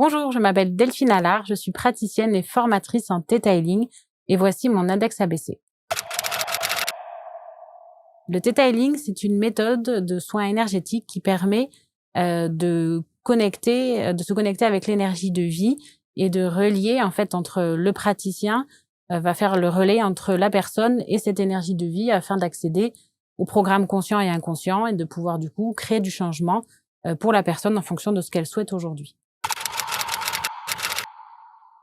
Bonjour, je m'appelle Delphine Allard, je suis praticienne et formatrice en Theta Healing et voici mon index ABC. Le Theta Healing, c'est une méthode de soins énergétiques qui permet de se connecter avec l'énergie de vie et de relier en fait entre le praticien va faire le relais entre la personne et cette énergie de vie afin d'accéder au programme conscient et inconscient et de pouvoir du coup créer du changement pour la personne en fonction de ce qu'elle souhaite aujourd'hui.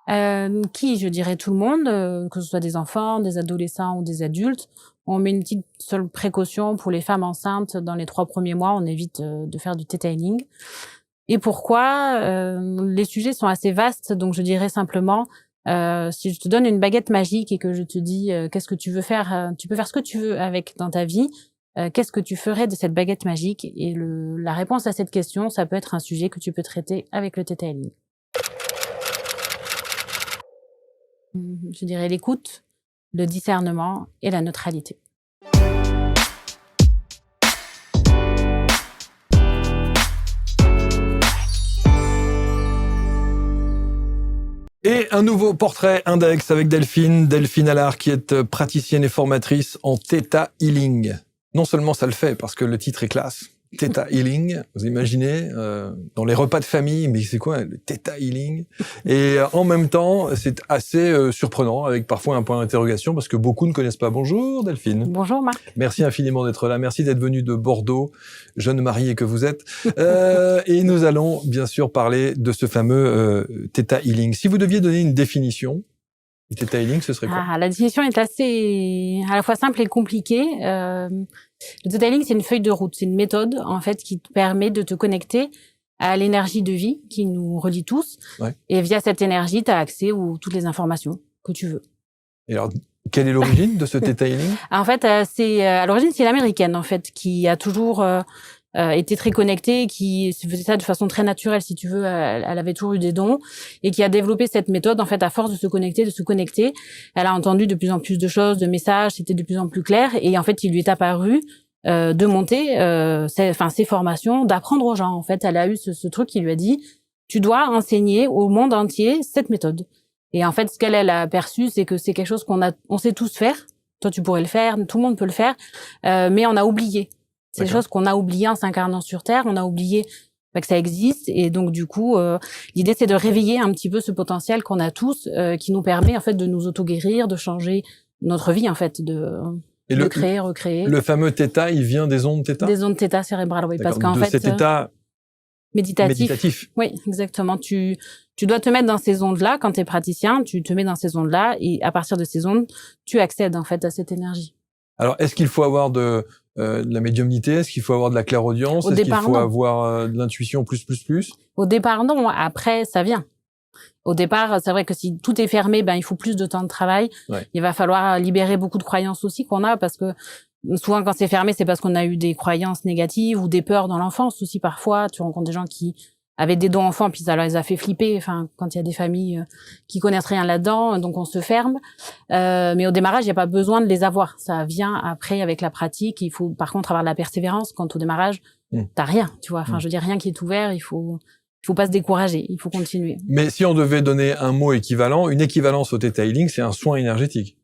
Je dirais tout le monde, que ce soit des enfants, des adolescents ou des adultes. On met une petite seule précaution pour les femmes enceintes dans les 3 premiers mois, on évite de faire du Theta Healing. Et pourquoi les sujets sont assez vastes, donc je dirais simplement, si je te donne une baguette magique et que je te dis qu'est-ce que tu veux faire, tu peux faire ce que tu veux avec dans ta vie, qu'est-ce que tu ferais de cette baguette magique? Et la réponse à cette question, ça peut être un sujet que tu peux traiter avec le Theta Healing. Je dirais l'écoute, le discernement et la neutralité. Et un nouveau portrait index avec Delphine Allard, qui est praticienne et formatrice en Theta Healing. Non seulement ça le fait, parce que le titre est classe, Theta Healing, vous imaginez, dans les repas de famille, mais c'est quoi le Theta Healing? Et en même temps, c'est assez surprenant, avec parfois un point d'interrogation, parce que beaucoup ne connaissent pas. Bonjour Delphine. Bonjour Marc. Merci infiniment d'être là, merci d'être venu de Bordeaux, jeune mariée que vous êtes. Et nous allons bien sûr parler de ce fameux Theta Healing. Si vous deviez donner une définition, le Theta Healing, ce serait quoi? La définition est assez à la fois simple et compliquée. Le Theta Healing, c'est une feuille de route, c'est une méthode en fait qui te permet de te connecter à l'énergie de vie qui nous relie tous. Ouais. Et via cette énergie, tu as accès à toutes les informations que tu veux. Et alors, quelle est l'origine de ce Theta Healing? En fait, à l'origine, c'est l'américaine en fait qui a toujours était très connectée, qui faisait ça de façon très naturelle, si tu veux. Elle avait toujours eu des dons et qui a développé cette méthode, en fait, à force de se connecter. Elle a entendu de plus en plus de choses, de messages, c'était de plus en plus clair. Et en fait, il lui est apparu de monter ses formations, d'apprendre aux gens. En fait, elle a eu ce truc qui lui a dit, tu dois enseigner au monde entier cette méthode. Et en fait, ce qu'elle a perçu, c'est que c'est quelque chose on sait tous faire. Toi, tu pourrais le faire, tout le monde peut le faire, mais on a oublié. C'est des choses qu'on a oubliées en s'incarnant sur Terre, on a oublié que ça existe, et donc du coup, l'idée c'est de réveiller un petit peu ce potentiel qu'on a tous, qui nous permet en fait de nous auto-guérir, de changer notre vie en fait, de créer, recréer. Le fameux Theta, il vient des ondes Theta? Des ondes Theta cérébrales, oui, parce qu'en fait cet état méditatif. Oui, exactement. Tu dois te mettre dans ces ondes-là quand tu es praticien, tu te mets dans ces ondes-là, et à partir de ces ondes, tu accèdes en fait à cette énergie. Alors, est-ce qu'il faut avoir de la médiumnité? Est-ce qu'il faut avoir de la clairaudience? Est-ce qu'il faut avoir de l'intuition plus? Au départ, non. Après, ça vient. Au départ, c'est vrai que si tout est fermé, il faut plus de temps de travail. Ouais. Il va falloir libérer beaucoup de croyances aussi qu'on a, parce que souvent, quand c'est fermé, c'est parce qu'on a eu des croyances négatives ou des peurs dans l'enfance aussi. Parfois, tu rencontres des gens qui avaient des dons enfants, puis ça les a fait flipper. Enfin, quand il y a des familles qui connaissent rien là-dedans, donc on se ferme. Mais au démarrage, il n'y a pas besoin de les avoir. Ça vient après avec la pratique. Il faut par contre avoir de la persévérance. Quand au démarrage, t'as rien, tu vois. Enfin, je veux dire, rien qui est ouvert. Il faut pas se décourager. Il faut continuer. Mais si on devait donner un mot équivalent, une équivalence au Theta Healing, c'est un soin énergétique.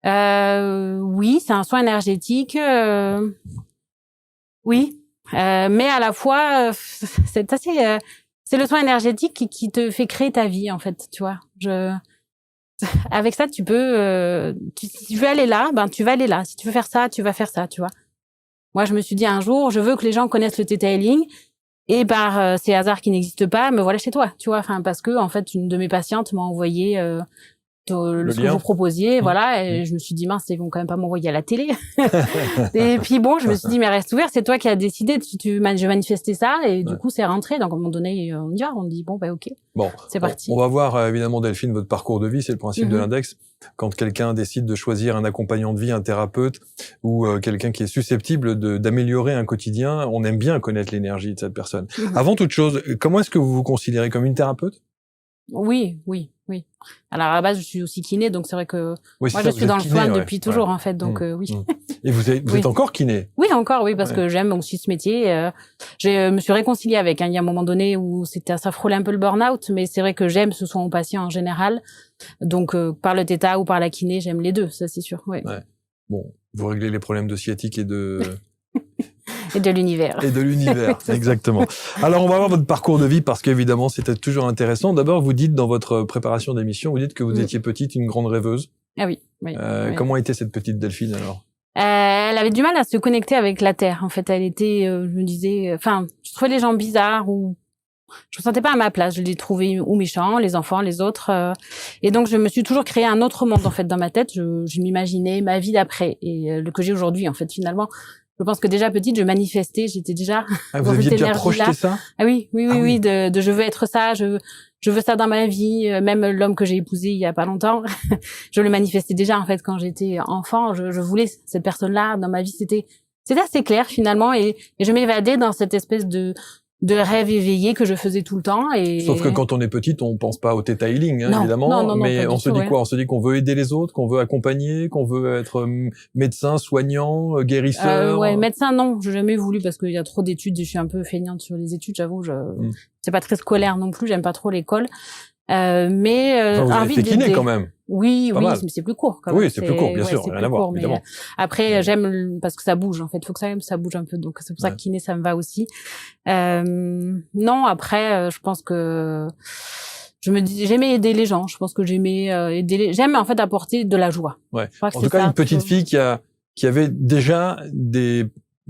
Oui, c'est un soin énergétique. Oui. Mais à la fois, c'est le soin énergétique qui te fait créer ta vie, en fait, tu vois. Avec ça, tu peux, si tu veux aller là, tu vas aller là. Si tu veux faire ça, tu vas faire ça, tu vois. Moi, je me suis dit un jour, je veux que les gens connaissent le Theta Healing, et par ces hasards qui n'existent pas, me voilà chez toi, tu vois. Enfin, parce que, en fait, une de mes patientes m'a envoyé, ce que vous proposiez, voilà, et je me suis dit, mince, ils vont quand même pas m'envoyer à la télé. Et puis bon, je me suis dit, mais reste ouvert, c'est toi qui as décidé, je manifestais ça, et du coup, c'est rentré. Donc, à un moment donné, on dit, bon, ok, c'est parti. On va voir, évidemment, Delphine, votre parcours de vie, c'est le principe de l'index. Quand quelqu'un décide de choisir un accompagnant de vie, un thérapeute, ou quelqu'un qui est susceptible d'améliorer un quotidien, on aime bien connaître l'énergie de cette personne. Avant toute chose, comment est-ce que vous vous considérez comme une thérapeute? Oui. oui. Alors à la base, je suis aussi kiné, donc c'est vrai que Oui, moi ça, je suis dans le kiné, soin depuis toujours en fait, donc oui. Et vous êtes encore kiné? Oui, encore, oui, parce que j'aime aussi ce métier. Je me suis réconciliée avec. Il y a un moment donné où ça frôlait un peu le burn-out, mais c'est vrai que j'aime ce soin aux patients en général. Donc par le theta ou par la kiné, j'aime les deux, ça c'est sûr. Ouais. Bon, vous réglez les problèmes de sciatique et de et de l'univers. Et de l'univers, exactement. Alors, on va voir votre parcours de vie parce qu'évidemment, c'était toujours intéressant. D'abord, vous dites dans votre préparation d'émission, vous dites que vous étiez petite, une grande rêveuse. Ah oui. Oui. Comment était cette petite Delphine alors? Elle avait du mal à se connecter avec la Terre. En fait, elle était, je me disais, je trouvais les gens bizarres ou je me sentais pas à ma place. Je les trouvais ou méchants, les enfants, les autres. Et donc, je me suis toujours créé un autre monde en fait dans ma tête. Je m'imaginais ma vie d'après et le que j'ai aujourd'hui en fait finalement. Je pense que déjà petite, je manifestais, j'étais déjà vous aviez déjà projeté ça? Ah oui, de je veux être ça, je veux ça dans ma vie, même l'homme que j'ai épousé il y a pas longtemps, je le manifestais déjà en fait quand j'étais enfant, je voulais cette personne-là dans ma vie, c'était assez clair finalement et je m'évadais dans cette espèce de rêve éveillé que je faisais tout le temps. Sauf que quand on est petite, on pense pas au theta healing, hein, évidemment. Mais on se dit quoi? On se dit qu'on veut aider les autres, qu'on veut accompagner, qu'on veut être médecin, soignant, guérisseur. Médecin, non. J'ai jamais voulu parce qu'il y a trop d'études et je suis un peu feignante sur les études, j'avoue. C'est pas très scolaire non plus. J'aime pas trop l'école. Vous avez fait kiné quand même. Oui, mais c'est plus court quand même. Oui, c'est plus court, bien sûr, rien à voir, évidemment. Après, j'aime parce que ça bouge, en fait. Faut que ça bouge un peu. Donc, c'est pour ça que kiné, ça me va aussi. Non, après, je pense que j'aimais aider les gens. Je pense que j'aimais j'aime, en fait, apporter de la joie. Ouais. En tout cas, une petite fille qui avait déjà des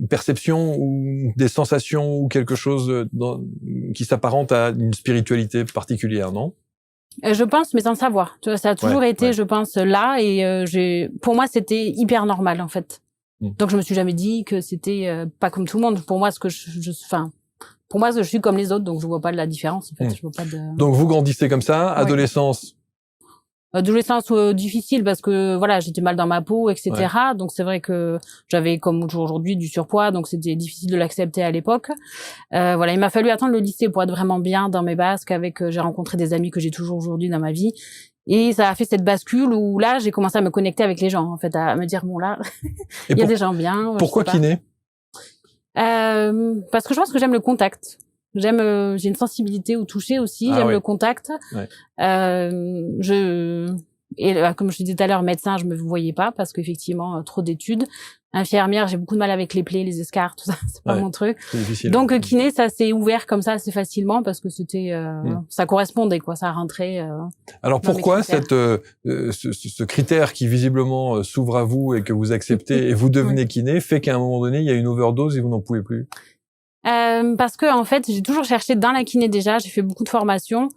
perceptions ou des sensations ou quelque chose qui s'apparente à une spiritualité particulière, non? Je pense, mais sans savoir. Tu vois, ça a toujours été, je pense, là et pour moi, c'était hyper normal en fait. Donc je me suis jamais dit que c'était pas comme tout le monde. Pour moi, pour moi, je suis comme les autres, donc je vois pas de la différence. En fait, je vois pas de. Donc vous grandissez comme ça, adolescence. Adolescence difficile parce que voilà, j'étais mal dans ma peau, etc. Donc c'est vrai que j'avais comme aujourd'hui du surpoids, donc c'était difficile de l'accepter à l'époque. Il m'a fallu attendre le lycée pour être vraiment bien dans mes basques. J'ai rencontré des amis que j'ai toujours aujourd'hui dans ma vie. Et ça a fait cette bascule où là, j'ai commencé à me connecter avec les gens, en fait, à me dire bon là, il y a des gens bien. Pourquoi kiné? Parce que je pense que j'aime le contact. J'ai une sensibilité au toucher aussi, j'aime le contact. Et comme je disais tout à l'heure, médecin, je me voyais pas parce qu'effectivement, trop d'études. Infirmière, j'ai beaucoup de mal avec les plaies, les escarres, tout ça, c'est pas mon truc. Donc kiné, ça s'est ouvert comme ça assez facilement parce que c'était ça correspondait quoi, ça rentrait. Alors pourquoi ce critère qui visiblement s'ouvre à vous et que vous acceptez et vous devenez kiné fait qu'à un moment donné, il y a une overdose et vous n'en pouvez plus? Parce que en fait, j'ai toujours cherché dans la kiné déjà, j'ai fait beaucoup de formations,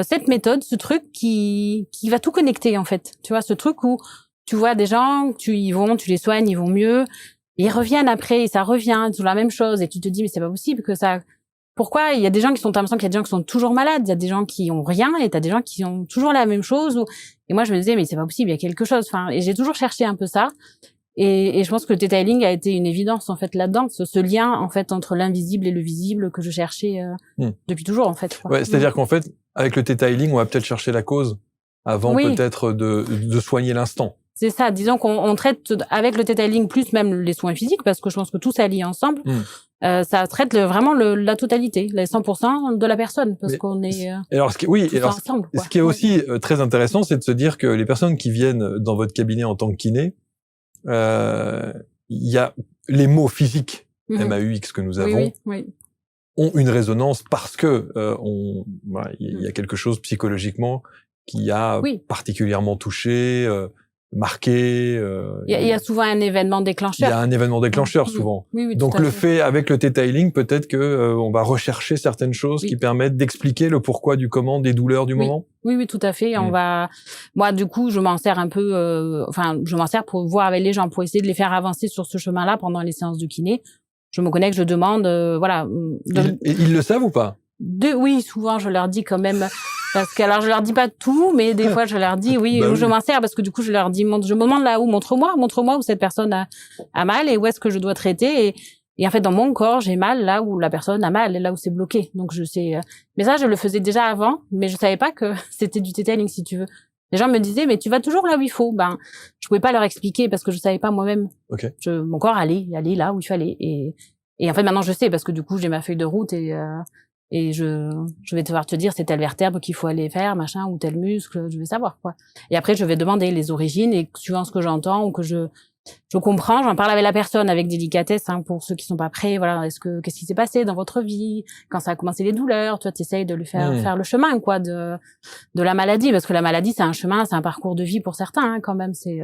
cette méthode, ce truc qui va tout connecter en fait. Tu vois, ce truc où tu vois des gens, tu les soignes, ils vont mieux, et ils reviennent après et ça revient, c'est la même chose et tu te dis mais c'est pas possible que ça. Pourquoi il y a des gens qui sont, t'as l'impression qu'il y a des gens qui sont toujours malades, il y a des gens qui ont rien et t'as des gens qui ont toujours la même chose. Et moi je me disais mais c'est pas possible, il y a quelque chose. Et j'ai toujours cherché un peu ça. Et je pense que le Theta Healing a été une évidence en fait là-dedans, ce lien en fait entre l'invisible et le visible que je cherchais depuis toujours en fait. Ouais, c'est-à-dire qu'en fait, avec le Theta Healing, on va peut-être chercher la cause avant peut-être de soigner l'instant. C'est ça. Disons qu'on traite avec le Theta Healing plus même les soins physiques parce que je pense que tout s'allie ensemble. Ça traite vraiment la totalité, les 100% de la personne parce qu'on est. Ensemble. Ce qui est aussi très intéressant, c'est de se dire que les personnes qui viennent dans votre cabinet en tant que kiné, il y a les mots physiques MAUX que nous avons ont une résonance parce que il y a quelque chose psychologiquement qui a particulièrement touché, marqué. Il y a souvent un événement déclencheur. Il y a un événement déclencheur souvent. Donc le fait avec le Theta Healing, peut-être que on va rechercher certaines choses qui permettent d'expliquer le pourquoi du comment des douleurs du moment. Oui, tout à fait. Moi, du coup, je m'en sers un peu. Je m'en sers pour voir avec les gens, pour essayer de les faire avancer sur ce chemin-là pendant les séances de kiné. Je me connecte, je demande, Ils le savent ou pas? Oui, souvent, je leur dis quand même. Parce que alors je leur dis pas tout, mais des fois je leur dis je m'en sers parce que du coup je leur dis je me demande là où montre-moi où cette personne a mal et où est-ce que je dois traiter Et en fait, dans mon corps, j'ai mal là où la personne a mal, là où c'est bloqué. Donc je sais. Mais ça, je le faisais déjà avant, mais je savais pas que c'était du theta healing, si tu veux. Les gens me disaient, mais tu vas toujours là où il faut. Ben, je pouvais pas leur expliquer parce que je savais pas moi-même. Ok. Mon corps allait là où il fallait. Et en fait, maintenant, je sais parce que du coup, j'ai ma feuille de route et je vais devoir te dire c'est telle vertèbre qu'il faut aller faire, machin, ou tel muscle, je vais savoir, quoi. Et après, je vais demander les origines et suivant ce que j'entends ou que je comprends, j'en parle avec la personne avec délicatesse, hein, pour ceux qui sont pas prêts, voilà, qu'est-ce qui s'est passé dans votre vie, quand ça a commencé les douleurs, toi, t'essayes de lui faire le chemin, quoi, de la maladie, parce que la maladie, c'est un chemin, c'est un parcours de vie pour certains, hein, quand même, c'est,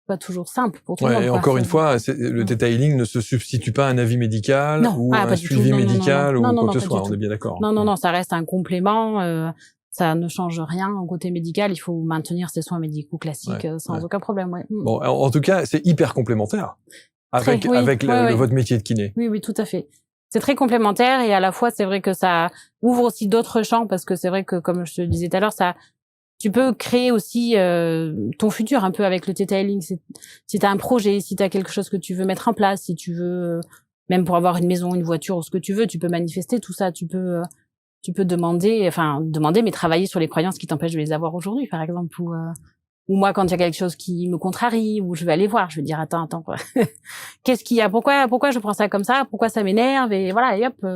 pas toujours simple pour tout le monde. Et quoi. encore une fois, le theta healing ne se substitue pas à un avis médical ou un suivi médical ou quoi que ce soit, on est bien d'accord. Non, ça reste un complément, ça ne change rien au côté médical, il faut maintenir ses soins médicaux classiques sans aucun problème. Ouais. Bon, en tout cas, c'est hyper complémentaire avec votre métier de kiné. Oui, tout à fait. C'est très complémentaire et à la fois, c'est vrai que ça ouvre aussi d'autres champs parce que c'est vrai que, comme je te le disais tout à l'heure, tu peux créer aussi ton futur un peu avec le theta healing. Si tu as un projet, si tu as quelque chose que tu veux mettre en place, si tu veux, même pour avoir une maison, une voiture ou ce que tu veux, tu peux manifester tout ça, tu peux demander, mais travailler sur les croyances qui t'empêchent de les avoir aujourd'hui, par exemple, ou moi, quand il y a quelque chose qui me contrarie, ou je vais aller voir, je vais dire, attends, quoi. Qu'est-ce qu'il y a? Pourquoi je prends ça comme ça? Pourquoi ça m'énerve? Et voilà, et hop.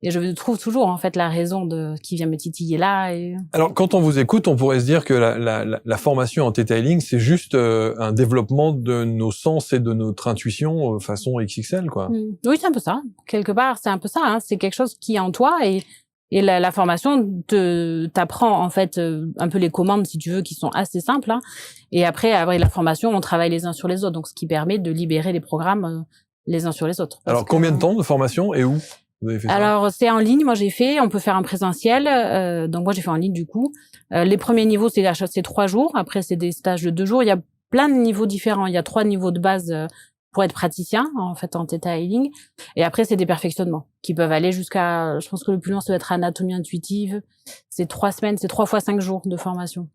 Et je trouve toujours, en fait, la raison qui vient me titiller là. Alors, quand on vous écoute, on pourrait se dire que la formation en theta healing, c'est juste un développement de nos sens et de notre intuition façon XXL, quoi. Oui, c'est un peu ça. Quelque part, c'est un peu ça, hein. C'est quelque chose qui est en toi et la formation t'apprend en fait un peu les commandes, si tu veux, qui sont assez simples, hein. Et après, avec la formation, on travaille les uns sur les autres, donc ce qui permet de libérer les programmes les uns sur les autres. Alors, combien de temps de formation et où vous avez fait ça? Alors, c'est en ligne, moi j'ai fait, on peut faire en présentiel, donc moi j'ai fait en ligne du coup. Les premiers niveaux, c'est 3 jours, après c'est des stages de 2 jours, il y a plein de niveaux différents, il y a 3 niveaux de base pour être praticien, en fait, en theta healing. Et après, c'est des perfectionnements qui peuvent aller jusqu'à, je pense que le plus long, ça doit être anatomie intuitive. C'est 3 semaines, c'est 3 fois 5 jours de formation.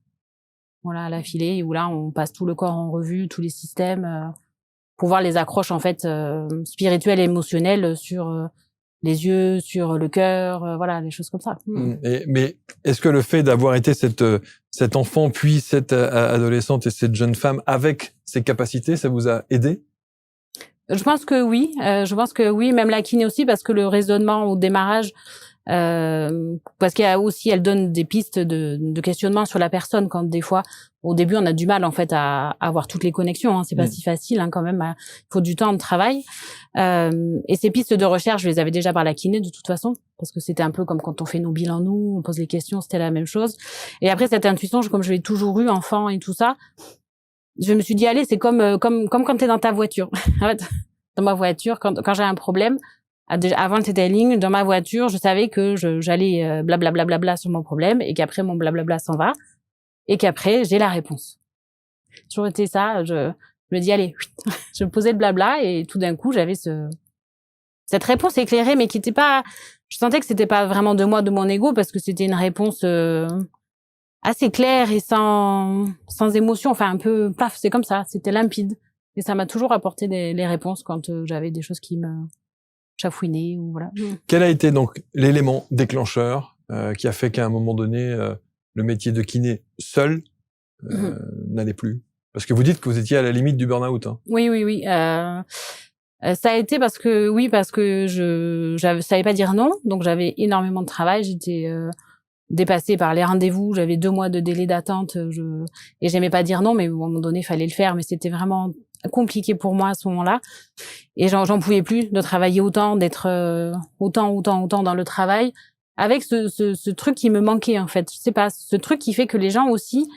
Voilà, à l'affilée, où là, on passe tout le corps en revue, tous les systèmes, pour voir les accroches, en fait, spirituelles et émotionnelles sur les yeux, sur le cœur, voilà, des choses comme ça. Mais est-ce que le fait d'avoir été cet enfant, puis cette adolescente et cette jeune femme avec ses capacités, ça vous a aidé? Je pense que oui, même la kiné aussi, parce que le raisonnement au démarrage, parce qu'il y a aussi, elle donne des pistes de questionnement sur la personne quand des fois, au début, on a du mal en fait à avoir toutes les connexions. Hein, c'est pas si facile, hein, quand même. Il faut du temps de travail. Et ces pistes de recherche, je les avais déjà par la kiné de toute façon, parce que c'était un peu comme quand on fait nos bilans nous, on pose les questions, c'était la même chose. Et après cette intuition, comme je l'ai toujours eu enfant et tout ça. Je me suis dit, allez, c'est comme quand t'es dans ta voiture. En fait, dans ma voiture, quand j'ai un problème, avant le theta healing, dans ma voiture, je savais que j'allais blablabla sur mon problème et qu'après mon blablabla s'en va et qu'après j'ai la réponse. J'ai toujours été ça. Je me dis, allez, je posais le blabla et tout d'un coup j'avais cette réponse éclairée, mais qui était pas. Je sentais que c'était pas vraiment de moi, de mon ego, parce que c'était une réponse assez clair et sans émotion, enfin un peu paf, c'est comme ça, c'était limpide et ça m'a toujours apporté les réponses quand j'avais des choses qui me chafouinaient ou voilà. Quel a été donc l'élément déclencheur qui a fait qu'à un moment donné le métier de kiné seul n'allait plus? Parce que vous dites que vous étiez à la limite du burn-out. Hein. Oui. Ça a été parce que je savais pas dire non, donc j'avais énormément de travail, j'étais dépassée par les rendez-vous, j'avais 2 mois de délai d'attente, et j'aimais pas dire non, mais à un moment donné, il fallait le faire, mais c'était vraiment compliqué pour moi à ce moment-là, et j'en pouvais plus de travailler autant, d'être autant dans le travail, avec ce truc qui me manquait en fait, je sais pas, ce truc qui fait que les gens aussi,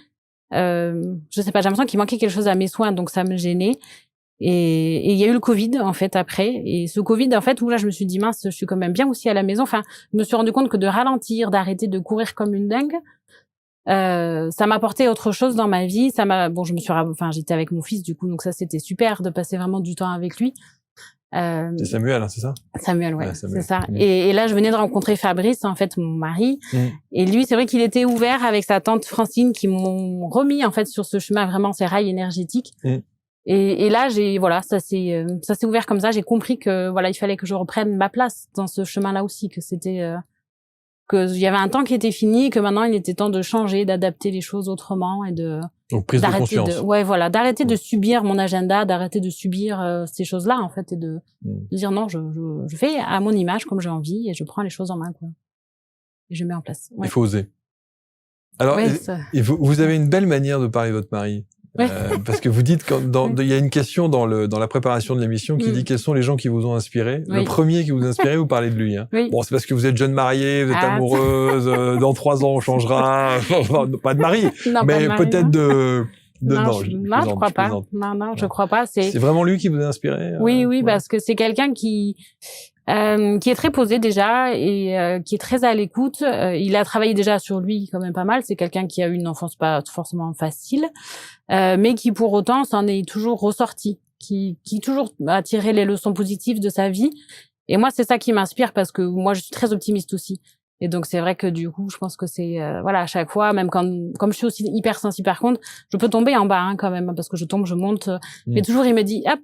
je sais pas, j'ai l'impression qu'il manquait quelque chose à mes soins, donc ça me gênait. Et il y a eu le Covid, en fait, après. Et ce Covid, en fait, où là, je me suis dit, mince, je suis quand même bien aussi à la maison. Enfin, je me suis rendu compte que de ralentir, d'arrêter de courir comme une dingue, ça m'a apporté autre chose dans ma vie. J'étais avec mon fils, du coup, donc ça, c'était super de passer vraiment du temps avec lui. C'est Samuel, hein, c'est ça? Samuel, ouais, c'est ça. Et là, je venais de rencontrer Fabrice, en fait, mon mari. Et lui, c'est vrai qu'il était ouvert avec sa tante Francine qui m'ont remis, en fait, sur ce chemin, vraiment, ces rails énergétiques. Et là, voilà, ça s'est ouvert comme ça. J'ai compris que voilà, il fallait que je reprenne ma place dans ce chemin-là aussi, que c'était que il y avait un temps qui était fini, que maintenant il était temps de changer, d'adapter les choses autrement et donc prise de conscience. D'arrêter de subir mon agenda, d'arrêter de subir ces choses-là en fait et de dire non, je fais à mon image comme j'ai envie et je prends les choses en main quoi. Et je mets en place. Il faut oser. Alors, et vous avez une belle manière de parler de votre mari. Parce que vous dites il y a une question dans la préparation de l'émission qui dit quels sont les gens qui vous ont inspiré. Le premier qui vous a inspiré, vous parlez de lui. Hein. Bon, c'est parce que vous êtes jeune mariée, vous êtes amoureuse. Dans 3 ans, on changera. Pas de mari, non, mais pas de peut-être mari, non, je crois pas. Non, je crois pas. C'est vraiment lui qui vous a inspiré. Oui, parce que c'est quelqu'un qui est très posé déjà et qui est très à l'écoute. Il a travaillé déjà sur lui quand même pas mal. C'est quelqu'un qui a eu une enfance pas forcément facile, mais qui pour autant s'en est toujours ressorti, qui toujours a tiré les leçons positives de sa vie. Et moi, c'est ça qui m'inspire parce que moi, je suis très optimiste aussi. Et donc c'est vrai que du coup, je pense que c'est voilà à chaque fois, même comme je suis aussi hyper sensible par contre, je peux tomber en bas quand même parce que je tombe, je monte. Mais toujours il me dit hop.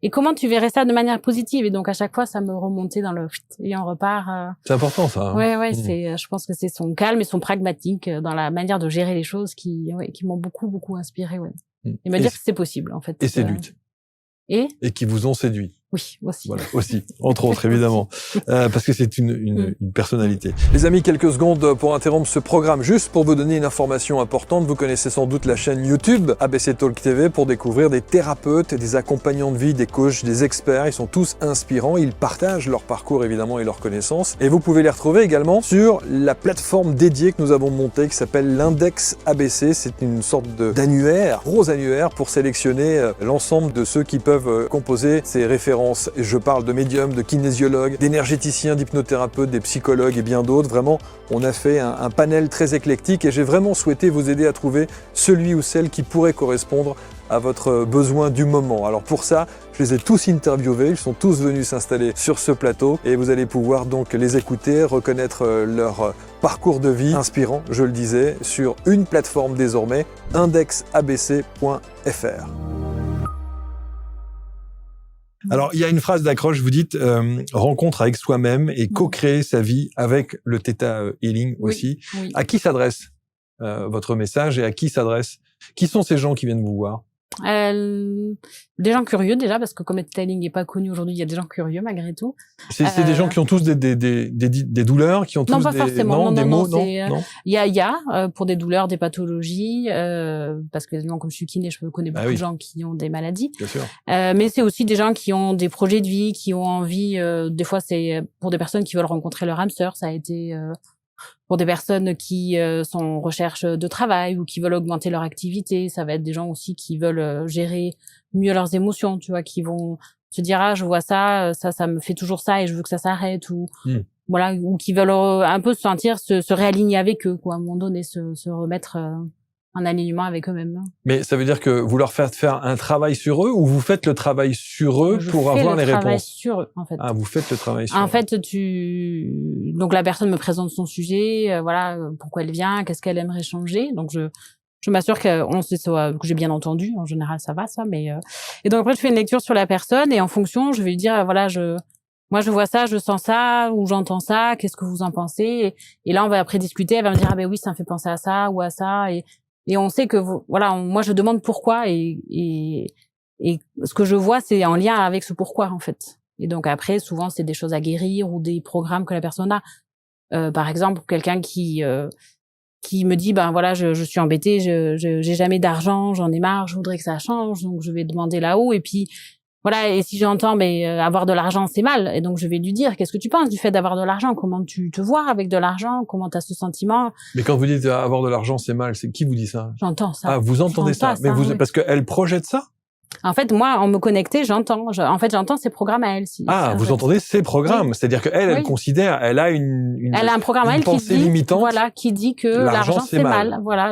Et comment tu verrais ça de manière positive? Et donc à chaque fois ça me remontait dans le et on repart. C'est important ça. Hein. Ouais, c'est je pense que c'est son calme et son pragmatique dans la manière de gérer les choses qui m'ont beaucoup inspiré Et me dire que c'est possible en fait. Et séduite. Et qui vous ont séduit. Oui, aussi. Voilà, aussi, entre autres, évidemment, parce que c'est une personnalité. Les amis, quelques secondes pour interrompre ce programme, juste pour vous donner une information importante. Vous connaissez sans doute la chaîne YouTube ABC Talk TV pour découvrir des thérapeutes, des accompagnants de vie, des coachs, des experts. Ils sont tous inspirants. Ils partagent leur parcours, évidemment, et leurs connaissances. Et vous pouvez les retrouver également sur la plateforme dédiée que nous avons montée, qui s'appelle l'Index ABC. C'est une sorte d'annuaire, gros annuaire, pour sélectionner l'ensemble de ceux qui peuvent composer ces références. Je parle de médiums, de kinésiologues, d'énergéticiens, d'hypnothérapeutes, des psychologues et bien d'autres. Vraiment, on a fait un panel très éclectique et j'ai vraiment souhaité vous aider à trouver celui ou celle qui pourrait correspondre à votre besoin du moment. Alors pour ça, je les ai tous interviewés, ils sont tous venus s'installer sur ce plateau et vous allez pouvoir donc les écouter, reconnaître leur parcours de vie inspirant, je le disais, sur une plateforme désormais, indexabc.fr. Alors, il y a une phrase d'accroche, vous dites rencontre avec soi-même et co-créer sa vie avec le Theta Healing aussi. Oui. À qui s'adresse votre message et à qui s'adresse? Qui sont ces gens qui viennent vous voir? Des gens curieux déjà, parce que comme Theta Healing n'est pas connu aujourd'hui, il y a des gens curieux malgré tout. C'est des gens qui ont tous des douleurs, qui ont tous non, pas forcément. des maux, non. Il y a pour des douleurs, des pathologies, parce que comme je suis kiné, je connais beaucoup de gens qui ont des maladies. Bien sûr. Mais c'est aussi des gens qui ont des projets de vie, qui ont envie. Des fois, c'est pour des personnes qui veulent rencontrer leur âme sœur. Ça a été pour des personnes qui sont en recherche de travail ou qui veulent augmenter leur activité. Ça va être des gens aussi qui veulent gérer mieux leurs émotions, tu vois, qui vont se dire je vois ça me fait toujours ça et je veux que ça s'arrête ou voilà, ou qui veulent un peu se réaligner avec eux, quoi, à un moment donné, se remettre en alignement avec eux-mêmes. Mais ça veut dire que vous leur faites faire un travail sur eux ou vous faites le travail sur eux pour avoir les réponses? Je fais le travail sur eux, en fait. Ah, vous faites le travail sur eux. En fait, donc la personne me présente son sujet, voilà, pourquoi elle vient, qu'est-ce qu'elle aimerait changer. Donc je m'assure que j'ai bien entendu. En général, ça va, ça, mais et donc après, je fais une lecture sur la personne et en fonction, je vais lui dire, voilà, moi, je vois ça, je sens ça, ou j'entends ça, qu'est-ce que vous en pensez? Et là, on va après discuter, elle va me dire, ah ben oui, ça me fait penser à ça ou à ça, et on sait que voilà, moi je demande pourquoi et ce que je vois c'est en lien avec ce pourquoi en fait. Et donc après souvent c'est des choses à guérir ou des programmes que la personne a. Par exemple quelqu'un qui me dit ben voilà je suis embêté, j'ai jamais d'argent, j'en ai marre, je voudrais que ça change, donc je vais demander là-haut et puis voilà, et si j'entends mais avoir de l'argent c'est mal, et donc je vais lui dire qu'est-ce que tu penses du fait d'avoir de l'argent, comment tu te vois avec de l'argent, comment tu as ce sentiment. Mais quand vous dites avoir de l'argent c'est mal, c'est qui vous dit ça? J'entends ça. Ah, vous entendez ça, mais oui. Parce que elle projette ça? En fait, moi, en me connectant, j'entends ces programmes à elle. Vous entendez ces programmes, c'est-à-dire que elle considère, elle a elle a un programme à elle qui dit, limitante. Voilà, qui dit que l'argent c'est mal. Voilà,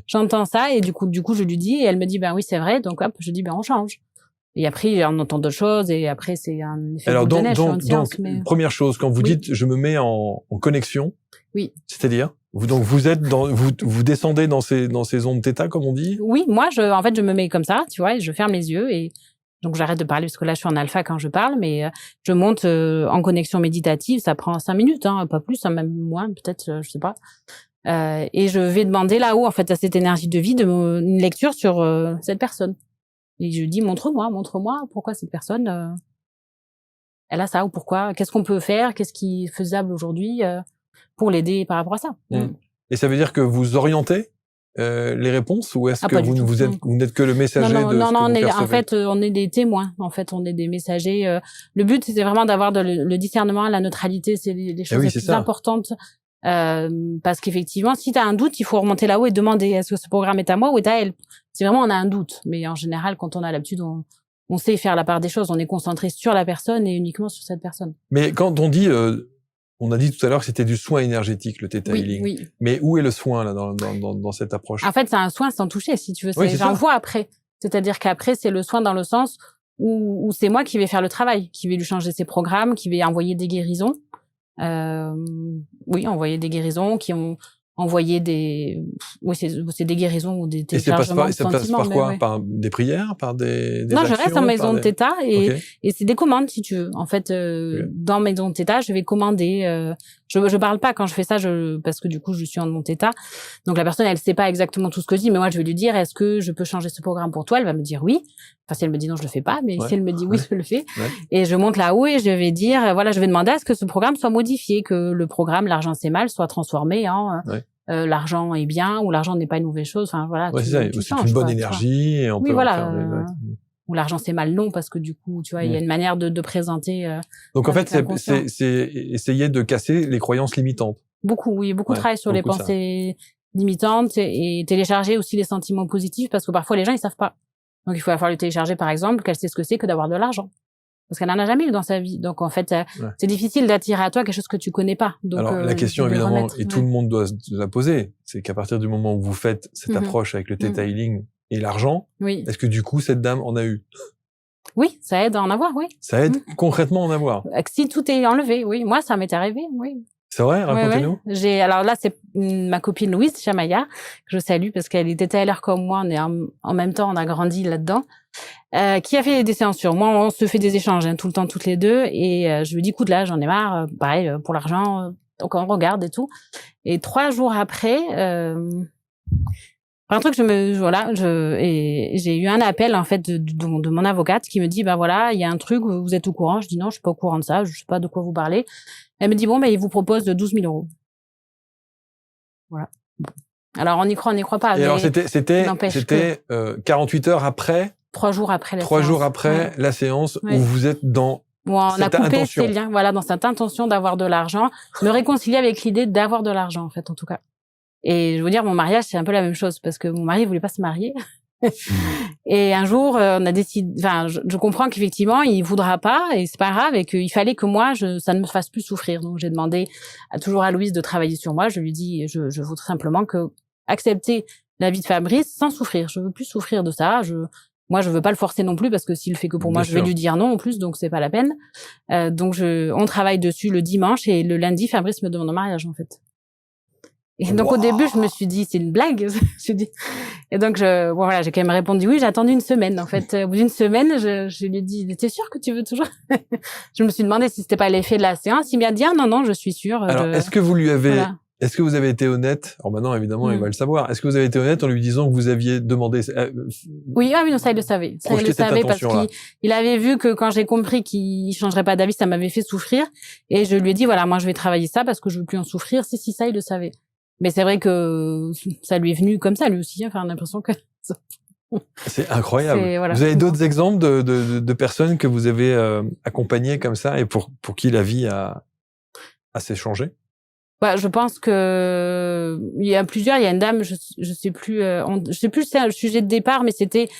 j'entends ça et du coup, je lui dis et elle me dit ben oui c'est vrai, donc hop, je dis ben on change. Et après, on entend d'autres choses, et après, c'est un effet boule de neige. Donc, première chose, quand vous dites, je me mets en connexion. Oui. C'est-à-dire? Donc vous êtes vous descendez dans ces ondes θ, comme on dit. Oui, moi, en fait, je me mets comme ça, tu vois, et je ferme les yeux et donc j'arrête de parler parce que là, je suis en alpha quand je parle, mais je monte en connexion méditative. Ça prend 5 minutes, hein, pas plus, hein, même moins, peut-être, je sais pas. Et je vais demander là-haut, en fait, à cette énergie de vie, une lecture sur cette personne. Et je dis, montre-moi, pourquoi cette personne, elle a ça ou pourquoi, qu'est-ce qu'on peut faire, qu'est-ce qui est faisable aujourd'hui pour l'aider par rapport à ça. Et ça veut dire que vous orientez les réponses ou est-ce que vous n'êtes que le messager de ce que vous percevez? En fait, on est des témoins. En fait, on est des messagers. Le but, c'était vraiment d'avoir le discernement, la neutralité, c'est les choses les plus importantes. Parce qu'effectivement, si tu as un doute, il faut remonter là-haut et demander est-ce que ce programme est à moi ou est à elle. Si vraiment on a un doute, mais en général, quand on a l'habitude, on sait faire la part des choses. On est concentré sur la personne et uniquement sur cette personne. Mais quand on dit on a dit tout à l'heure que c'était du soin énergétique, le Theta Healing. Oui. Mais où est le soin là dans cette approche? En fait, c'est un soin sans toucher, si tu veux. J'en vois après. C'est-à-dire qu'après, c'est le soin dans le sens où c'est moi qui vais faire le travail, qui vais lui changer ses programmes, qui vais envoyer des guérisons. Envoyer des guérisons qui ont envoyé des... Oui, c'est des guérisons ou des téléchargements de sentiments. Et ça passe par quoi? Par des prières? Par des non, actions, je reste en maison de Theta et c'est des commandes, si tu veux. En fait, dans maison de Theta, je vais commander... Je parle pas quand je fais ça, parce que du coup, je suis en mon Theta. Donc, la personne, elle sait pas exactement tout ce que je dis, mais moi, je vais lui dire, est-ce que je peux changer ce programme pour toi? Elle va me dire oui. Enfin, si elle me dit non, je le fais pas, mais si elle me dit oui, je le fais. Et je monte là-haut et je vais dire, voilà, je vais demander à ce que ce programme soit modifié, que le programme l'argent c'est mal soit transformé en l'argent est bien ou l'argent n'est pas une mauvaise chose. Enfin, voilà. C'est une bonne énergie et on peut faire ou l'argent c'est mal non parce que du coup, tu vois, il y a une manière de présenter. Donc en fait, c'est essayer de casser les croyances limitantes. Beaucoup de travail sur les pensées limitantes et télécharger aussi les sentiments positifs parce que parfois les gens ils savent pas. Donc il faut falloir le télécharger par exemple, qu'elle sait ce que c'est que d'avoir de l'argent. Parce qu'elle n'en a jamais eu dans sa vie. Donc en fait, c'est difficile d'attirer à toi quelque chose que tu connais pas. Donc, alors la question évidemment, et tout le monde doit se la poser, c'est qu'à partir du moment où vous faites cette approche avec le Theta Healing et l'argent, est-ce que du coup cette dame en a eu? Oui, ça aide à en avoir, oui. Ça aide concrètement à en avoir. Si tout est enlevé, oui. Moi, ça m'est arrivé, oui. C'est vrai, racontez-nous. Alors là, c'est ma copine Louise Chamaya, que je salue parce qu'elle était TLR comme moi, on est en même temps, on a grandi là-dedans, qui a fait des séances sur moi. On se fait des échanges tout le temps, toutes les deux, et je lui dis, écoute, là, j'en ai marre, pareil, pour l'argent, donc on regarde et tout. Et 3 jours après, un truc, j'ai eu un appel en fait de mon avocate qui me dit voilà, il y a un truc, vous êtes au courant? Je dis non, je suis pas au courant de ça, je sais pas de quoi vous parlez. Elle me dit il vous propose 12 000 €. Voilà. Alors on y croit pas. Et alors c'était 48 heures après. 3 jours après la séance. 3 jours après la séance où vous êtes dans on a coupé ces liens, voilà, dans cette intention d'avoir de l'argent, me réconcilier avec l'idée d'avoir de l'argent en fait, en tout cas. Et je veux dire, mon mariage, c'est un peu la même chose parce que mon mari voulait pas se marier. Et un jour, on a décidé, je comprends qu'effectivement, il voudra pas et c'est pas grave et qu'il fallait que moi, ça ne me fasse plus souffrir. Donc, j'ai demandé toujours à Louise de travailler sur moi. Je lui dis, je veux tout simplement accepter la vie de Fabrice sans souffrir. Je veux plus souffrir de ça. Moi, je veux pas le forcer non plus parce que s'il le fait que pour moi, je vais lui dire non en plus, donc c'est pas la peine. Donc, on travaille dessus le dimanche et le lundi, Fabrice me demande en mariage, en fait. Et donc au début, je me suis dit c'est une blague. Et donc j'ai quand même répondu oui. J'ai attendu une semaine. En fait, au bout d'une semaine, je lui ai dit t'es sûr que tu veux toujours? Je me suis demandé si c'était pas l'effet de la séance. Il m'a dit non, je suis sûre. Alors est-ce que vous lui avez Est-ce que vous avez été honnête? Alors maintenant, évidemment, il va le savoir. Est-ce que vous avez été honnête en lui disant que vous aviez demandé Oui, non, ça il le savait. Ça il le savait parce qu'il avait vu que quand j'ai compris qu'il changerait pas d'avis, ça m'avait fait souffrir. Et je lui ai dit voilà, moi je vais travailler ça parce que je veux plus en souffrir. Si ça il le savait. Mais c'est vrai que ça lui est venu comme ça, lui aussi. Enfin, on a l'impression que... C'est incroyable. Vous avez d'autres exemples de personnes que vous avez accompagnées comme ça et pour qui la vie a assez changé? Je pense que il y a plusieurs. Il y a une dame, je sais plus c'est le sujet de départ, mais c'était...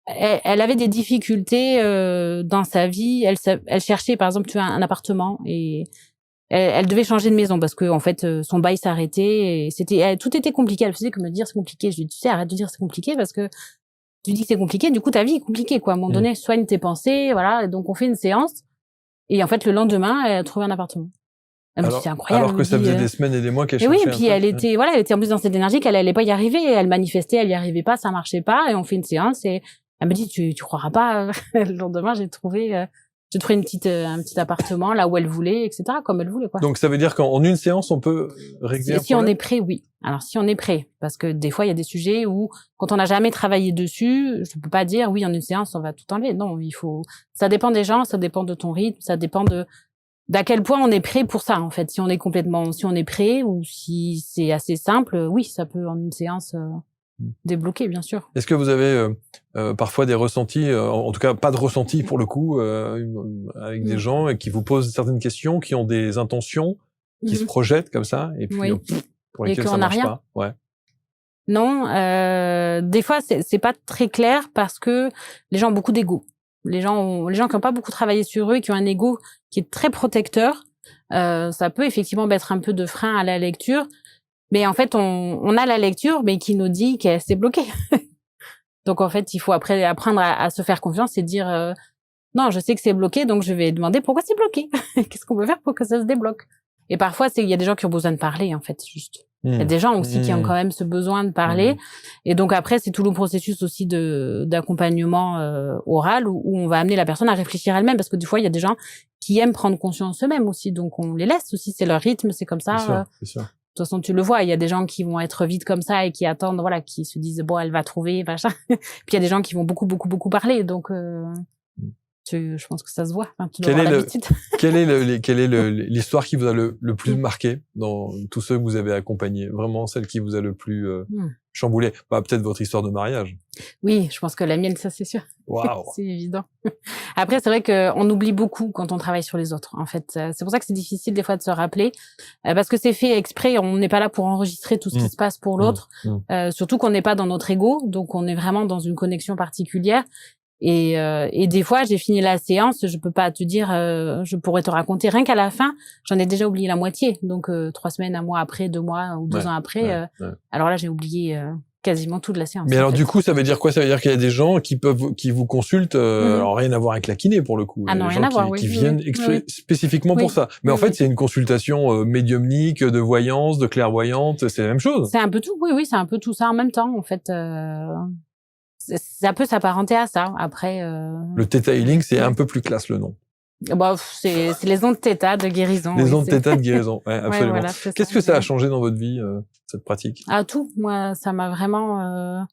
Elle avait des difficultés dans sa vie. Elle cherchait, par exemple, un appartement et... Elle devait changer de maison parce que en fait son bail s'arrêtait et tout était compliqué. Elle faisait que me dire c'est compliqué. Je lui dis tu sais arrête de dire c'est compliqué parce que tu dis que c'est compliqué, du coup ta vie est compliquée quoi. À un moment donné soigne tes pensées, voilà. Et donc on fait une séance et en fait le lendemain elle a trouvé un appartement. Elle me dit, c'est incroyable. Alors que ça faisait des semaines et des mois qu'elle et cherchait. Oui, et puis elle était en plus dans cette énergie qu'elle allait pas y arriver. Elle manifestait, elle y arrivait pas, ça marchait pas. Et on fait une séance et elle me dit, tu croiras pas. Le lendemain, j'ai trouvé un petit appartement là où elle voulait, etc. Comme elle voulait, quoi. Donc ça veut dire qu'en une séance, on peut régler un problème? Si on est prêt, oui. Alors si on est prêt, parce que des fois il y a des sujets où quand on n'a jamais travaillé dessus, je peux pas dire oui en une séance on va tout enlever. Non, ça dépend des gens, ça dépend de ton rythme, ça dépend d'à quel point on est prêt pour ça en fait. Si on est prêt ou si c'est assez simple, oui, ça peut en une séance débloquer, bien sûr. Est-ce que vous avez parfois des ressentis, en tout cas pas de ressentis pour le coup, avec des gens et qui vous posent certaines questions, qui ont des intentions, qui se projettent comme ça, et puis pour lesquelles ça marche pas? Ouais. Non, des fois c'est pas très clair parce que les gens ont beaucoup d'ego. Les gens qui n'ont pas beaucoup travaillé sur eux, qui ont un ego qui est très protecteur, ça peut effectivement mettre un peu de frein à la lecture. Mais en fait, on a la lecture, mais qui nous dit qu'elle s'est bloquée. Donc en fait, il faut après apprendre à se faire confiance et dire non, je sais que c'est bloqué, donc je vais demander pourquoi c'est bloqué. Qu'est-ce qu'on peut faire pour que ça se débloque? Et parfois, il y a des gens qui ont besoin de parler, en fait, juste. Il y a des gens aussi qui ont quand même ce besoin de parler. Et donc après, c'est tout le processus aussi d'accompagnement oral où on va amener la personne à réfléchir elle-même, parce que des fois, il y a des gens qui aiment prendre conscience eux-mêmes aussi. Donc on les laisse aussi, c'est leur rythme, c'est comme ça. Bien sûr. De toute façon, tu le vois, il y a des gens qui vont être vite comme ça et qui attendent, voilà, qui se disent bon, elle va trouver, machin. Puis il y a des gens qui vont beaucoup parler, donc je pense que ça se voit. Enfin, quelle est l'histoire qui vous a le plus marqué dans tous ceux que vous avez accompagnés? Vraiment celle qui vous a le plus chamboulé? Bah, peut-être votre histoire de mariage. Oui, je pense que la mienne, ça c'est sûr. Waouh. C'est évident. Après, c'est vrai qu'on oublie beaucoup quand on travaille sur les autres. En fait, c'est pour ça que c'est difficile des fois de se rappeler, parce que c'est fait exprès. On n'est pas là pour enregistrer tout ce qui se passe pour l'autre, surtout qu'on n'est pas dans notre ego, donc on est vraiment dans une connexion particulière. Et des fois, j'ai fini la séance, je peux pas te dire, je pourrais te raconter rien qu'à la fin, j'en ai déjà oublié la moitié. Donc 3 semaines, 1 mois après, 2 mois ou 2 ans après, alors là, j'ai oublié quasiment toute la séance. Mais alors du coup, ça veut dire quoi? Ça veut dire qu'il y a des gens qui vous consultent, alors rien à voir avec la kiné pour le coup. Ah non, rien à voir, qui viennent spécifiquement pour ça. Mais en fait, c'est une consultation médiumnique, de voyance, de clairvoyante, c'est la même chose. C'est un peu tout, oui, c'est un peu tout ça en même temps, en fait. Ça peut s'apparenter à ça. Après, le Theta Healing, c'est un peu plus classe le nom. Bah, c'est les ondes Theta de guérison. Les ondes Theta de guérison, ouais, absolument. Voilà, qu'est-ce que ça a changé dans votre vie, cette pratique? Ah, tout. Moi, ça m'a vraiment.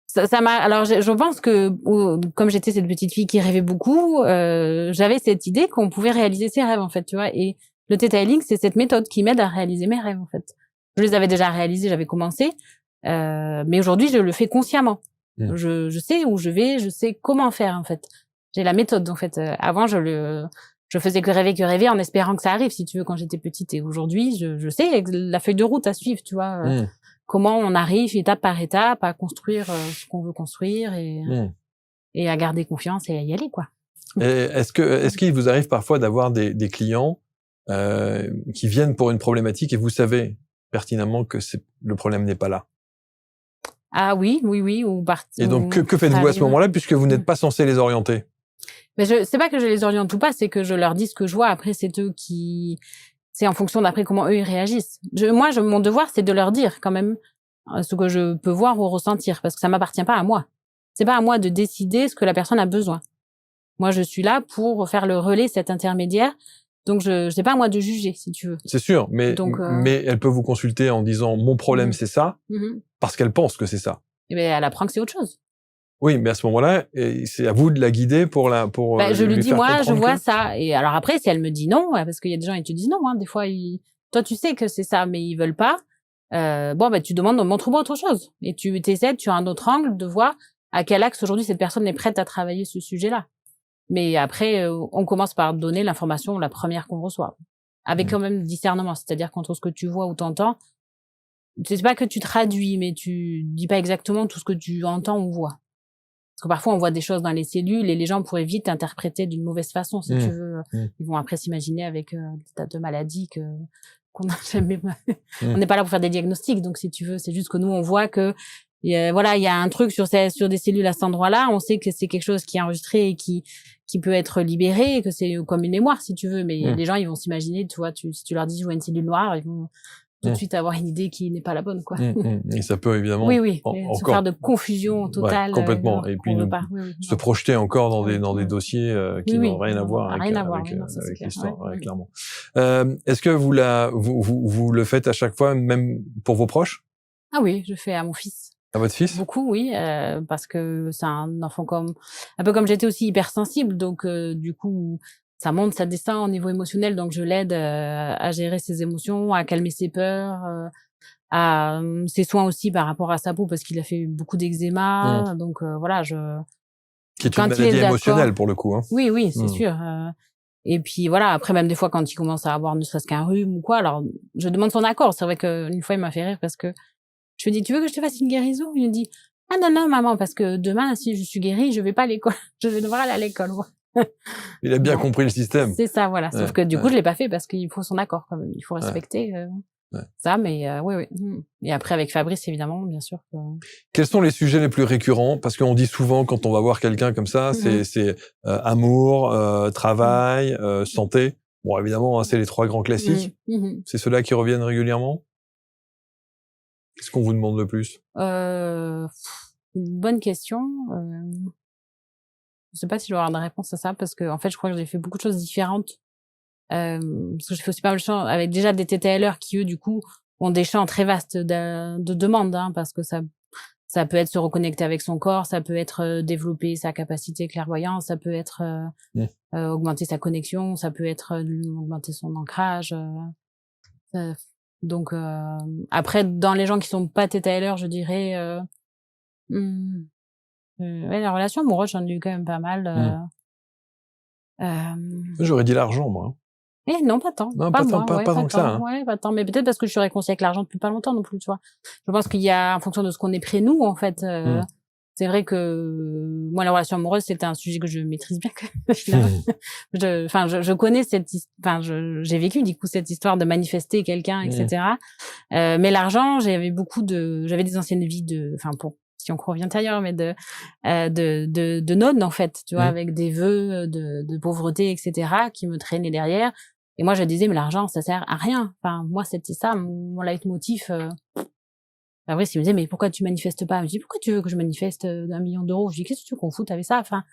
Ça m'a. Alors, je pense que comme j'étais cette petite fille qui rêvait beaucoup, j'avais cette idée qu'on pouvait réaliser ses rêves, en fait, tu vois. Et le Theta Healing, c'est cette méthode qui m'aide à réaliser mes rêves, en fait. Je les avais déjà réalisés, j'avais commencé, mais aujourd'hui, je le fais consciemment. Je sais où je vais, je sais comment faire en fait. J'ai la méthode en fait. Avant je faisais que rêver en espérant que ça arrive si tu veux quand j'étais petite, et aujourd'hui je sais la feuille de route à suivre, tu vois, comment on arrive étape par étape à construire ce qu'on veut construire et à garder confiance et à y aller quoi. Et est-ce qu'il vous arrive parfois d'avoir des clients qui viennent pour une problématique et vous savez pertinemment que le problème n'est pas là? Ah oui, ou et donc, que faites-vous à ce moment-là, puisque vous n'êtes pas censé les orienter? Mais c'est pas que je les oriente ou pas, c'est que je leur dis ce que je vois. Après, c'est en fonction d'après comment eux ils réagissent. Mon devoir, c'est de leur dire quand même ce que je peux voir ou ressentir, parce que ça m'appartient pas à moi. C'est pas à moi de décider ce que la personne a besoin. Moi, je suis là pour faire le relais, cet intermédiaire. Donc, c'est pas à moi de juger, si tu veux. C'est sûr, mais elle peut vous consulter en disant mon problème c'est ça, parce qu'elle pense que c'est ça. Et ben, elle apprend que c'est autre chose. Oui, mais à ce moment-là, c'est à vous de la guider pour je lui dis moi, je vois ça. Et alors après, si elle me dit non, parce qu'il y a des gens qui te disent non, hein, des fois, toi tu sais que c'est ça, mais ils veulent pas. Tu demandes montre-moi autre chose. Et tu essaies, tu as un autre angle de voir à quel axe aujourd'hui cette personne est prête à travailler ce sujet-là. Mais après, on commence par donner l'information la première qu'on reçoit, avec quand même discernement, c'est-à-dire qu'entre ce que tu vois ou t'entends, c'est pas que tu traduis, mais tu dis pas exactement tout ce que tu entends ou vois. Parce que parfois on voit des choses dans les cellules et les gens pourraient vite interpréter d'une mauvaise façon, si tu veux. Ils vont après s'imaginer avec des tas de maladies qu'on n'a jamais. On n'est pas là pour faire des diagnostics, donc si tu veux, c'est juste que nous on voit que voilà, il y a un truc sur des cellules à cet endroit-là. On sait que c'est quelque chose qui est enregistré et qui peut être libéré, que c'est comme une mémoire, si tu veux. Mais les gens, ils vont s'imaginer, tu vois, si tu leur dis, je vois une cellule noire, ils vont tout de suite avoir une idée qui n'est pas la bonne, quoi. Et ça peut évidemment se encore faire de confusion totale. Complètement. Et puis se projeter encore dans des dossiers qui n'ont rien à voir avec l'histoire, clairement. Est-ce que vous le faites à chaque fois, même pour vos proches? Ah oui, je fais à mon fils. À votre fils? Beaucoup, oui, parce que c'est un enfant un peu comme j'étais aussi hypersensible, donc du coup ça monte, ça descend au niveau émotionnel, donc je l'aide à gérer ses émotions, à calmer ses peurs, à ses soins aussi par rapport à sa peau parce qu'il a fait beaucoup d'eczéma, donc voilà, qui est une maladie émotionnelle pour le coup, hein. Oui, c'est sûr. Et puis voilà, après même des fois quand il commence à avoir ne serait-ce qu'un rhume ou quoi, alors je demande son accord. C'est vrai qu'une fois il m'a fait rire parce que je lui dis, tu veux que je te fasse une guérison? Il me dit, ah non maman, parce que demain si je suis guérie, je vais pas à l'école, je vais devoir aller à l'école. Il a bien compris le système. C'est ça, voilà. Sauf que du coup, je l'ai pas fait parce qu'il faut son accord quand même. Il faut respecter ça, mais oui. Et après, avec Fabrice, évidemment, bien sûr. Quels sont les sujets les plus récurrents? Parce qu'on dit souvent, quand on va voir quelqu'un comme ça, c'est amour, travail, santé. Bon, évidemment, c'est les 3 grands classiques. C'est ceux-là qui reviennent régulièrement? Qu'est-ce qu'on vous demande le plus? Une bonne question. Je sais pas si je vais avoir une réponse à ça parce que en fait, je crois que j'ai fait beaucoup de choses différentes. Parce que je fais aussi pas mal de chants avec déjà des TTLers qui eux du coup ont des champs très vastes de demandes, hein, parce que ça peut être se reconnecter avec son corps, ça peut être développer sa capacité clairvoyance, ça peut être augmenter sa connexion, ça peut être augmenter son ancrage. Donc après dans les gens qui sont pas TTLers, je dirais la relation amoureuse, j'en ai eu quand même pas mal. J'aurais dit l'argent, moi. Eh non, pas tant. Non, pas tant que ça. Hein. Ouais, pas tant. Mais peut-être parce que je suis réconciliée avec l'argent depuis pas longtemps non plus, tu vois. Je pense qu'il y a, en fonction de ce qu'on est prêt nous, en fait. C'est vrai que moi, la relation amoureuse, c'était un sujet que je maîtrise bien. Je connais j'ai vécu du coup cette histoire de manifester quelqu'un, etc. Mais l'argent, j'avais des anciennes vies si on revient ailleurs, mais de nonne, en fait, tu vois, avec des vœux de pauvreté, etc., qui me traînaient derrière. Et moi, je disais, mais l'argent, ça sert à rien. Enfin, moi, c'était ça, mon leitmotiv. Après, il me disait, mais pourquoi tu manifestes pas? Je dis, pourquoi tu veux que je manifeste d'1 million d'euros? Je dis, qu'est-ce que tu veux qu'on foute avec ça? Enfin,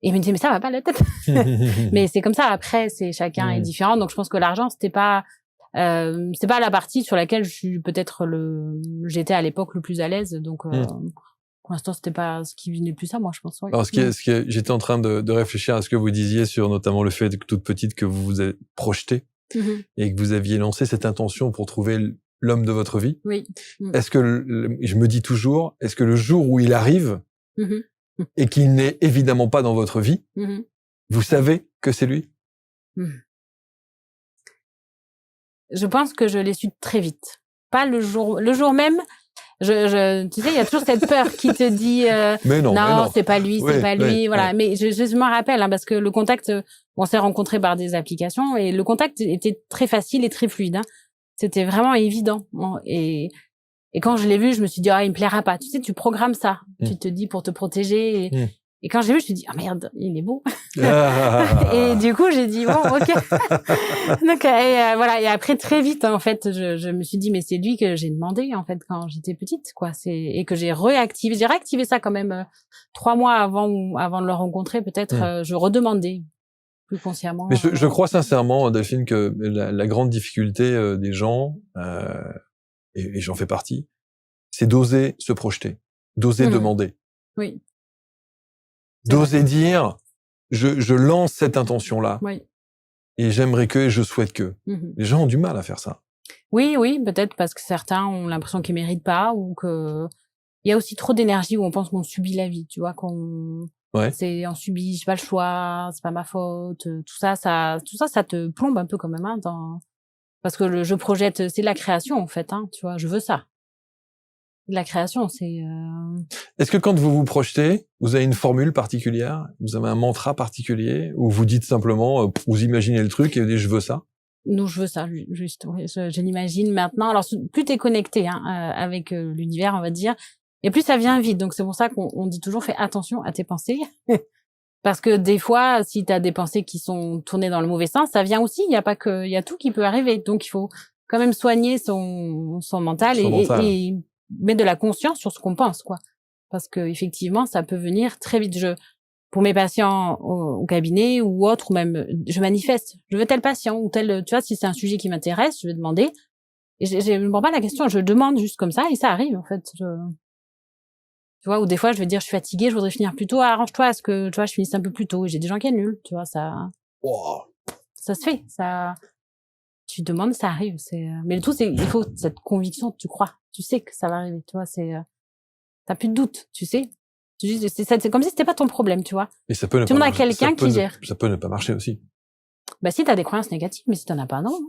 et il me disait, mais ça va pas la tête. Mais c'est comme ça. Après, chacun est différent. Donc, je pense que l'argent, c'était pas la partie sur laquelle je suis j'étais à l'époque le plus à l'aise. Donc, pour l'instant, c'était pas ce qui venait le plus à moi, je pense. Ouais. Alors, j'étais en train de réfléchir à ce que vous disiez sur notamment le fait que toute petite que vous vous êtes projetée et que vous aviez lancé cette intention pour trouver l'homme de votre vie. Oui. Est-ce que je me dis toujours, est-ce que le jour où il arrive et qu'il n'est évidemment pas dans votre vie, vous savez que c'est lui? Je pense que je l'ai su très vite. Pas le jour même. Tu sais, il y a toujours cette peur qui te dit mais non, c'est pas lui, c'est pas lui, voilà. Mais je m'en rappelle parce que le contact, on s'est rencontrés par des applications et le contact était très facile et très fluide. Hein. C'était vraiment évident. Et quand je l'ai vu, je me suis dit il me plaira pas. Tu sais, tu programmes ça. Tu te dis pour te protéger. Et quand j'ai vu, je me suis dit merde, il est beau. Et du coup, j'ai dit bon, ok. Donc voilà. Et après très vite, en fait, je me suis dit mais c'est lui que j'ai demandé en fait quand j'étais petite, quoi. Et que j'ai réactivé. J'ai réactivé ça quand même 3 mois avant de le rencontrer. Peut-être je redemandais plus consciemment. Mais je crois sincèrement, Delphine, que la grande difficulté des gens, et j'en fais partie, c'est d'oser se projeter, d'oser demander. Oui. D'oser dire, je lance cette intention-là. Oui. Et j'aimerais que, et je souhaite que. Les gens ont du mal à faire ça. Oui, peut-être parce que certains ont l'impression qu'ils méritent pas ou que il y a aussi trop d'énergie où on pense qu'on subit la vie, tu vois, on subit, j'ai pas le choix, c'est pas ma faute, tout ça, ça te plombe un peu quand même, hein, parce que je projette, c'est la création, en fait, hein, tu vois, je veux ça. La création, c'est... Est-ce que quand vous vous projetez, vous avez une formule particulière? Vous avez un mantra particulier? Ou vous dites simplement, vous imaginez le truc et vous dites je veux ça? Non, je veux ça, juste. Oui, je l'imagine maintenant. Alors, plus t'es connecté avec l'univers, on va dire, Et plus ça vient vite. Donc c'est pour ça qu'on dit toujours fais attention à tes pensées. Parce que des fois, si tu as des pensées qui sont tournées dans le mauvais sens, ça vient aussi. Il y a pas que, il y a tout qui peut arriver. Donc il faut quand même soigner son mental et mettre de la conscience sur ce qu'on pense, quoi. Parce que effectivement, ça peut venir très vite. Pour mes patients au cabinet ou autres, ou même je manifeste, je veux tel patient ou tel, tu vois, si c'est un sujet qui m'intéresse, je vais demander. Et je me prends pas la question, je demande juste comme ça et ça arrive en fait. Tu vois, ou des fois, je vais dire, je suis fatiguée, je voudrais finir plus tôt. Arrange-toi à ce que, tu vois, je finisse un peu plus tôt. Et j'ai des gens qui annulent, tu vois, ça se fait. Ça, tu demandes, ça arrive. Mais le tout, c'est, il faut cette conviction, tu crois. Tu sais que ça va arriver, tu vois, t'as plus de doute, tu sais. C'est comme si c'était pas ton problème, tu vois. Et ça peut ne tu pas demandes à quelqu'un qui gère. Ça peut ne pas marcher aussi. Bah, si t'as des croyances négatives, mais si t'en as pas, non.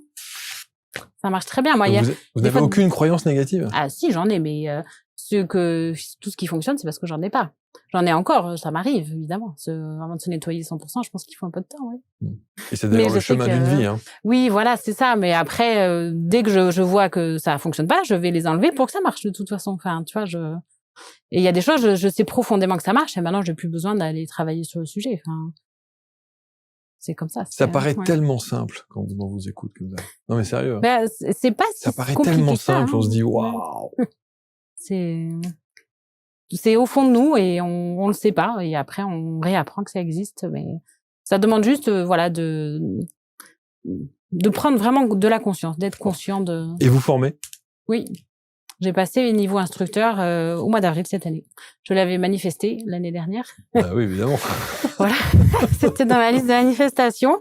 Ça marche très bien. Moi, vous n'avez aucune croyance négative? Ah, si, j'en ai, mais, tout ce qui fonctionne, c'est parce que j'en ai pas. J'en ai encore, ça m'arrive, évidemment. Avant de se nettoyer 100%, je pense qu'il faut un peu de temps, oui. Et c'est d'ailleurs le chemin d'une vie, hein. Oui, voilà, c'est ça. Mais après, dès que je vois que ça fonctionne pas, je vais les enlever pour que ça marche, de toute façon. Enfin, tu vois, et il y a des choses, je sais profondément que ça marche, et maintenant, j'ai plus besoin d'aller travailler sur le sujet. Enfin, c'est comme ça. Ça paraît tellement simple quand on vous écoute comme ça. Non, mais sérieux. Ben, c'est pas si ça paraît compliqué tellement que ça, simple, hein. on se dit, waouh. C'est au fond de nous et on le sait pas. Et après, on réapprend que ça existe. Mais ça demande juste, voilà, de prendre vraiment de la conscience, d'être conscient de. Et vous formez? Oui. J'ai passé le niveau instructeur au mois d'avril cette année. Je l'avais manifesté l'année dernière. Ah oui, évidemment. Voilà, c'était dans ma liste de manifestations.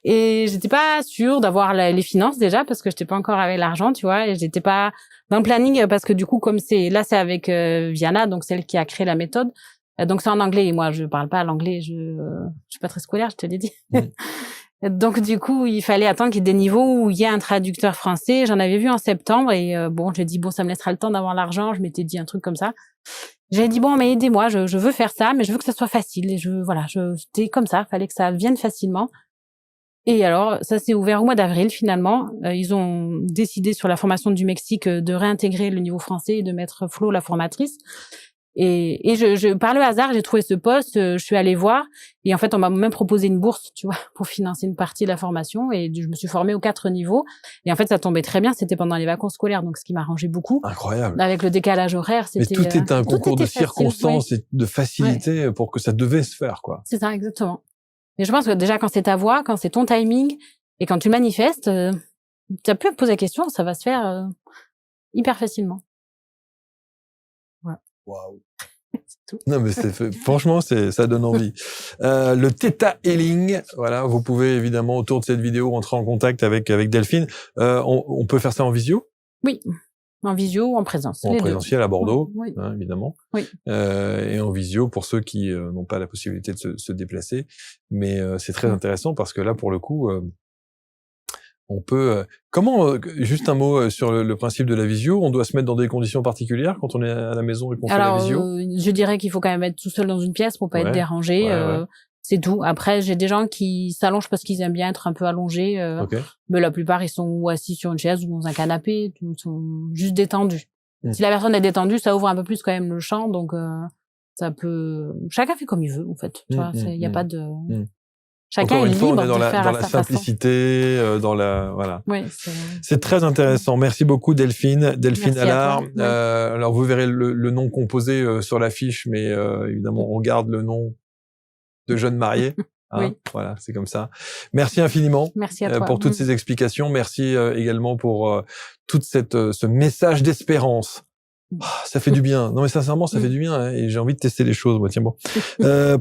Et j'étais pas sûre d'avoir les finances déjà parce que j'étais pas encore avec l'argent, tu vois. Et j'étais pas dans le planning parce que du coup, comme c'est avec Viana, donc celle qui a créé la méthode. Donc c'est en anglais et moi je parle pas l'anglais, je suis pas très scolaire, je te l'ai dit. Donc du coup, il fallait attendre qu'il y ait des niveaux où il y a un traducteur français. J'en avais vu en septembre et bon, j'ai dit bon, ça me laissera le temps d'avoir l'argent. Je m'étais dit un truc comme ça. J'ai dit bon, mais aidez-moi, je veux faire ça, mais je veux que ça soit facile. Et c'était comme ça, fallait que ça vienne facilement. Et alors, ça s'est ouvert au mois d'avril finalement. Ils ont décidé sur la formation du Mexique de réintégrer le niveau français et de mettre Flo la formatrice. Et par le hasard, j'ai trouvé ce poste, je suis allée voir et en fait, on m'a même proposé une bourse, tu vois, pour financer une partie de la formation et je me suis formée aux 4 niveaux et en fait, ça tombait très bien, c'était pendant les vacances scolaires donc ce qui m'arrangeait beaucoup. Incroyable. Avec le décalage horaire, c'était mais tout était un concours de circonstances et de facilité pour que ça devait se faire, quoi. C'est ça, exactement. Mais je pense que déjà quand c'est ta voix, quand c'est ton timing et quand tu manifestes, tu as plus à te poser la question, ça va se faire hyper facilement. Waouh. Non, mais franchement, ça donne envie. Le Theta Healing, voilà, vous pouvez évidemment autour de cette vidéo rentrer en contact avec Delphine. On peut faire ça en visio? Oui, en visio ou en présence. En présentiel à Bordeaux, oui. Hein, évidemment. Oui. Et en visio pour ceux qui n'ont pas la possibilité de se déplacer. Mais c'est très intéressant parce que là, pour le coup, on peut. Juste un mot sur le principe de la visio. On doit se mettre dans des conditions particulières quand on est à la maison et qu'on fait la visio. Je dirais qu'il faut quand même être tout seul dans une pièce pour pas être dérangé. C'est tout. Après, j'ai des gens qui s'allongent parce qu'ils aiment bien être un peu allongés. Mais la plupart, ils sont assis sur une chaise ou dans un canapé. Ils sont juste détendus. Si la personne est détendue, ça ouvre un peu plus quand même le champ. Donc, ça peut. Chacun fait comme il veut, en fait. Tu vois, il y a pas de. Chacun est libre de faire dans la simplicité, dans la voilà. Oui, c'est très intéressant. Merci beaucoup Delphine Allard. Oui. Alors vous verrez le nom composé sur l'affiche, mais évidemment on garde le nom de jeune marié. Hein, oui. Voilà, c'est comme ça. Merci infiniment. Merci à toi. Pour toutes ces explications. Merci également pour toute ce message d'espérance. Ça fait du bien. Non mais sincèrement, ça fait du bien hein, et j'ai envie de tester les choses. Moi, tiens bon.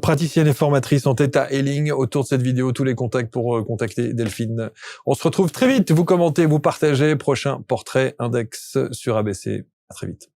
Praticienne et formatrice en Theta Healing. Autour de cette vidéo, tous les contacts pour contacter Delphine. On se retrouve très vite. Vous commentez, vous partagez. Prochain portrait index sur ABC. À très vite.